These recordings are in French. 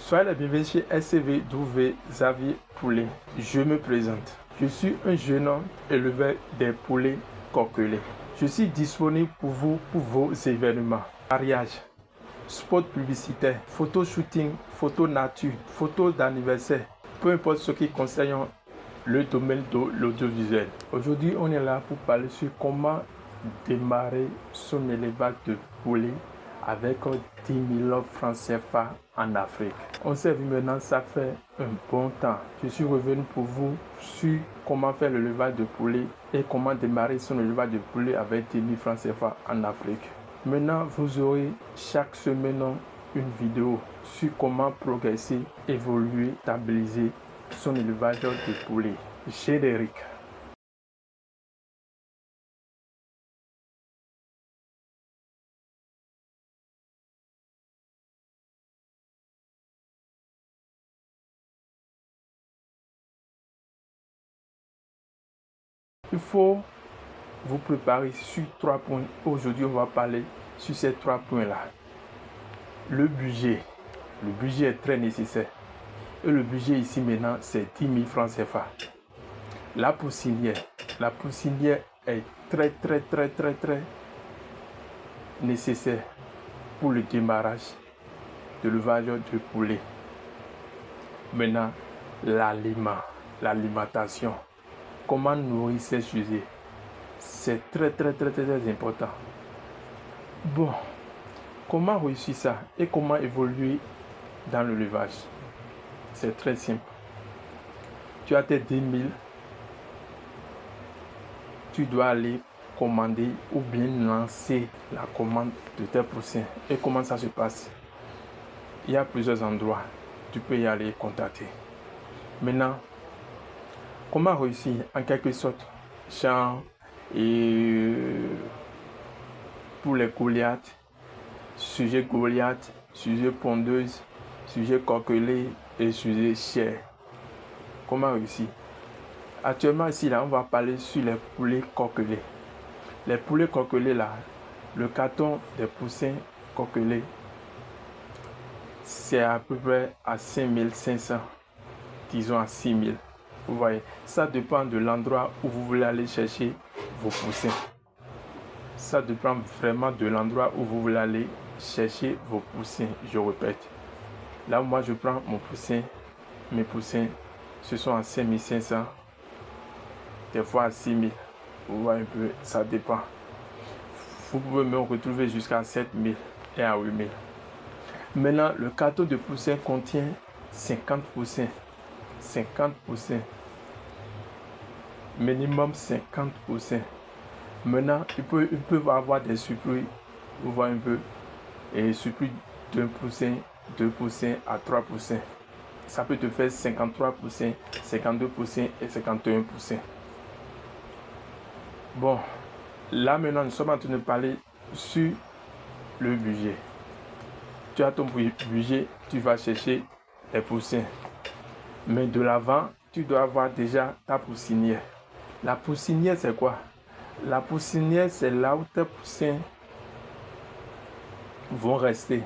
Soyez les bienvenus chez SCVW Xavier Poulet. Je me présente. Je suis un jeune homme éleveur des poulets coquelets. Je suis disponible pour vous pour vos événements. Mariage, spot publicitaire, photo shooting, photo nature, photo d'anniversaire. Peu importe ce qui concerne le domaine de l'audiovisuel. Aujourd'hui, on est là pour parler sur comment démarrer son élevage de poulets avec 10 000 francs CFA en Afrique. On s'est vu maintenant, ça fait un bon temps. Je suis revenu pour vous sur comment faire l'élevage de poulets et comment démarrer son élevage de poulets avec 10 000 francs CFA en Afrique. Maintenant, vous aurez chaque semaine une vidéo sur comment progresser, évoluer, stabiliser son élevage de poulets. Générique. Il faut vous préparer sur 3 points. Aujourd'hui, on va parler sur ces 3 points-là. Le budget. Le budget est très nécessaire. Et le budget ici maintenant, c'est 10 000 francs CFA. La poussinière. La poussinière est très nécessaire pour le démarrage de l'élevage de poulet. Maintenant, l'alimentation. Comment nourrir ces sujets? C'est très important. Bon, comment réussir ça et comment évoluer dans l'élevage? C'est très simple. Tu as tes 10 000, tu dois aller commander ou bien lancer la commande de tes poussins. Et comment ça se passe? Il y a plusieurs endroits. Tu peux y aller contacter. Maintenant, comment réussir en quelque sorte? Genre, pour les Goliaths, sujet Goliath, sujet pondeuse, sujet coquelet et sujet chair. Comment réussir? Actuellement ici là, on va parler sur les poulets coquelets. Les poulets coquelets là, le carton des poussins coquelets, c'est à peu près à 5 500, disons à 6 000. Vous voyez, ça dépend de l'endroit où vous voulez aller chercher vos poussins. Ça dépend vraiment de l'endroit où vous voulez aller chercher vos poussins, je répète. Là, moi, je prends mon poussin, mes poussins, ce sont à 5 500, des fois à 6 000. Vous voyez un peu, ça dépend. Vous pouvez me retrouver jusqu'à 7 000 et à 8 000. Maintenant, le carton de poussins contient 50 poussins. 50 poussins. Minimum 50 poussins. Maintenant, ils peuvent avoir des surprises. Vous voyez un peu. Et surpris d'un poussin, 2 poussins à 3 poussins. Ça peut te faire 53 poussins, 52 poussins et 51 poussins. Bon, là maintenant, nous sommes en train de parler sur le budget. Tu as ton budget, tu vas chercher les poussins. Mais de l'avant, tu dois avoir déjà ta poussinière. La poussinière, c'est quoi? La poussinière, c'est là où tes poussins vont rester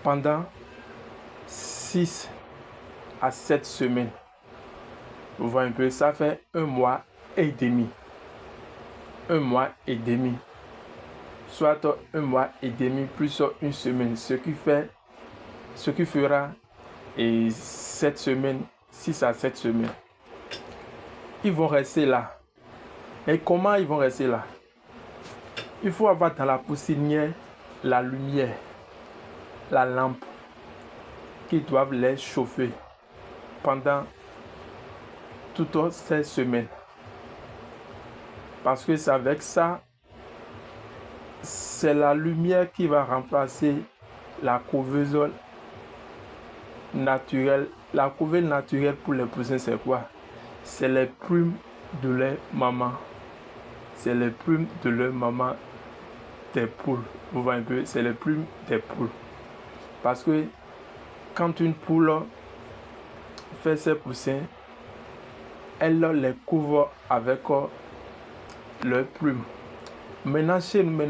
pendant 6 à 7 semaines. Vous voyez un peu, ça fait 1 mois et demi. 1 mois et demi. Soit 1 mois et demi plus 1 semaine. Ce qui fera 7 semaines, 6 à 7 semaines. Ils vont rester là. Et comment ils vont rester là? Il faut avoir dans la poussinière la lumière, la lampe, qui doivent les chauffer pendant toutes ces semaines. Parce que c'est avec ça, c'est la lumière qui va remplacer la couveuse naturelle. La couveuse naturelle pour les poussins, c'est quoi? C'est les plumes de leur maman. C'est les plumes de leur maman des poules. Vous voyez un peu, c'est les plumes des poules. Parce que quand une poule fait ses poussins, elle les couvre avec leurs plumes. Maintenant, chez nous,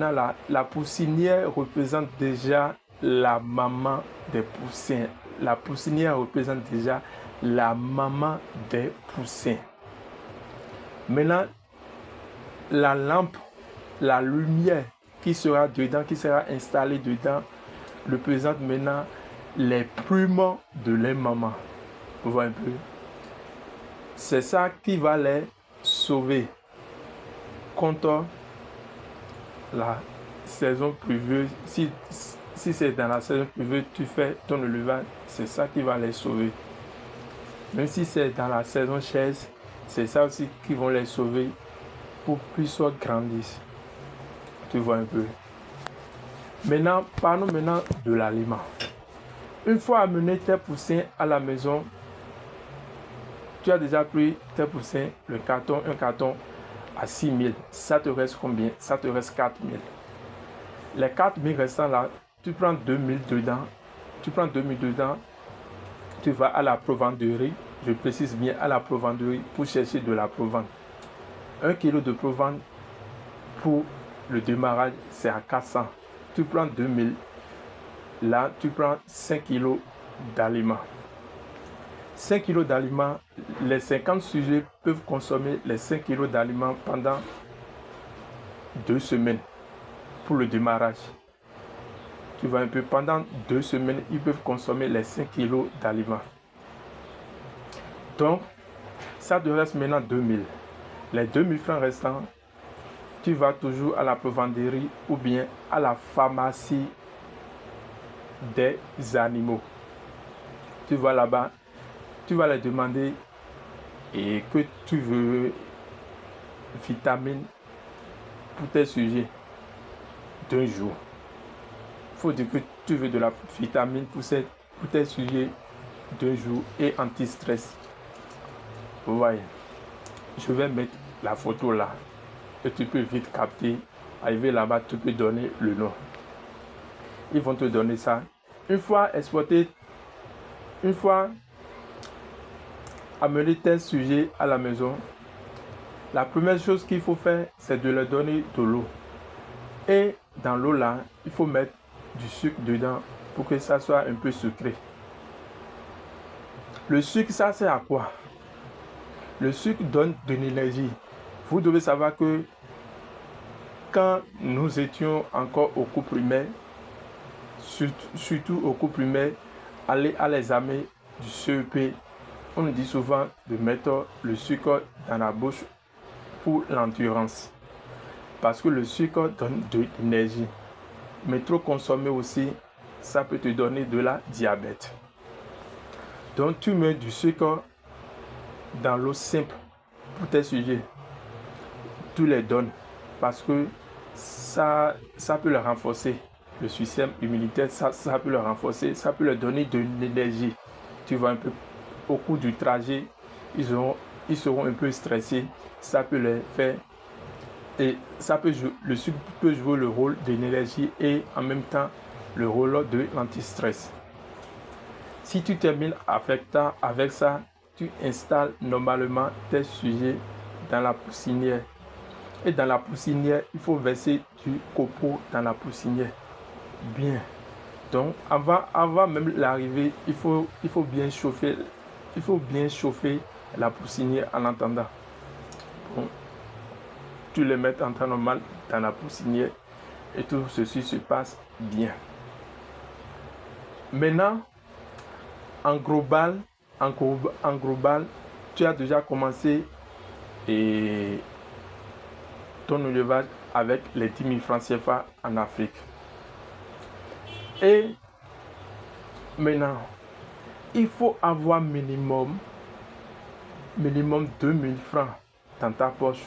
la poussinière représente déjà la maman des poussins. la poussinière représente déjà la maman des poussins. Maintenant, la lampe, la lumière qui sera dedans, qui sera installée dedans, représente maintenant les plumes de les mamans. Vous voyez un peu? C'est ça qui va les sauver contre la saison pluvieuse. Si c'est dans la saison pluvieuse, tu fais ton élevage, c'est ça qui va les sauver. Même si c'est dans la saison chaise, c'est ça aussi qui vont les sauver pour qu'ils soient grandissent. Tu vois un peu. Maintenant, parlons maintenant de l'aliment. Une fois amené tes poussins à la maison, tu as déjà pris tes poussins, un carton à 6 000. Ça te reste combien? Ça te reste 4 000. Les 4 000 restants là, tu prends 2 000 dedans. Tu prends 2 000 dedans. Tu vas à la provenderie. Je précise bien à la provenderie pour chercher de la provende. 1 kg de provende pour le démarrage, c'est à 400. Tu prends 2 000. Là, tu prends 5 kg d'aliments. 5 kg d'aliments, les 50 sujets peuvent consommer les 5 kg d'aliments pendant 2 semaines pour le démarrage. Tu vois un peu, pendant 2 semaines, ils peuvent consommer les 5 kg d'aliments. Donc, ça te reste maintenant 2 000. Les 2 000 francs restants, tu vas toujours à la provenderie ou bien à la pharmacie des animaux. Tu vas là-bas, tu vas leur demander et que tu veux vitamines pour tes sujets d'un jour. Il faut dire que tu veux de la vitamine pour tes sujets d'un jour et anti-stress. Vous voyez, je vais mettre la photo là et tu peux vite capter. Arriver là-bas, tu peux donner le nom. Ils vont te donner ça. Une fois exporté, une fois amener tes sujets à la maison, la première chose qu'il faut faire, c'est de leur donner de l'eau. Et dans l'eau là, il faut mettre du sucre dedans pour que ça soit un peu sucré. Le sucre, ça sert à quoi? Le sucre donne de l'énergie. Vous devez savoir que quand nous étions encore au cours primaire, surtout au cours primaire, aller à l'examen du CEP, on nous dit souvent de mettre le sucre dans la bouche pour l'endurance. Parce que le sucre donne de l'énergie. Mais trop consommer aussi, ça peut te donner de la diabète. Donc tu mets du sucre dans l'eau simple pour tes sujets. Tu les donnes parce que ça peut leur renforcer. Le système immunitaire, ça peut leur renforcer, ça peut leur donner de l'énergie. Tu vois un peu, au cours du trajet, ils seront un peu stressés. Ça peut les faire. Et le sucre peut jouer le rôle de l'énergie et en même temps le rôle de l'anti-stress. Si tu termines avec ça, tu installes normalement tes sujets dans la poussinière. Et dans la poussinière, il faut verser du copeaux dans la poussinière. Bien. Donc, avant même l'arrivée, il faut bien chauffer. Il faut bien chauffer la poussinière en attendant. Bon, tu les mets en temps normal dans la poussinière et tout ceci se passe bien. Maintenant, en global, tu as déjà commencé ton élevage avec les 10 000 francs CFA en Afrique. Et maintenant, il faut avoir minimum 2 000 francs dans ta poche.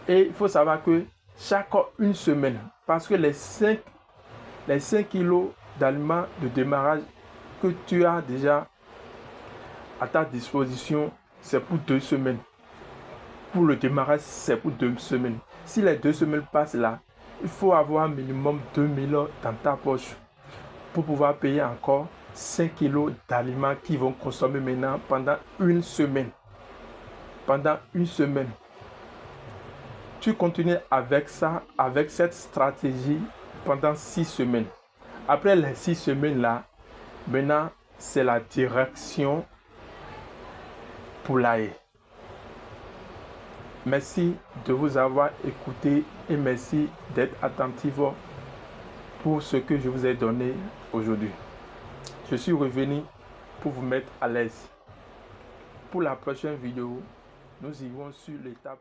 Et il faut savoir que chaque une semaine, parce que les 5 kilos d'aliments de démarrage que tu as déjà à ta disposition, c'est pour 2 semaines. Pour le démarrage, c'est pour 2 semaines. Si les 2 semaines passent là, il faut avoir minimum 2 000 dans ta poche pour pouvoir payer encore 5 kilos d'aliments qu'ils vont consommer maintenant pendant une semaine. Pendant une semaine. Tu continues avec ça, avec cette stratégie pendant 6 semaines. Après les 6 semaines là, maintenant, c'est la direction poulailler. Merci de vous avoir écouté et merci d'être attentif pour ce que je vous ai donné aujourd'hui. Je suis revenu pour vous mettre à l'aise. Pour la prochaine vidéo, nous irons sur l'étape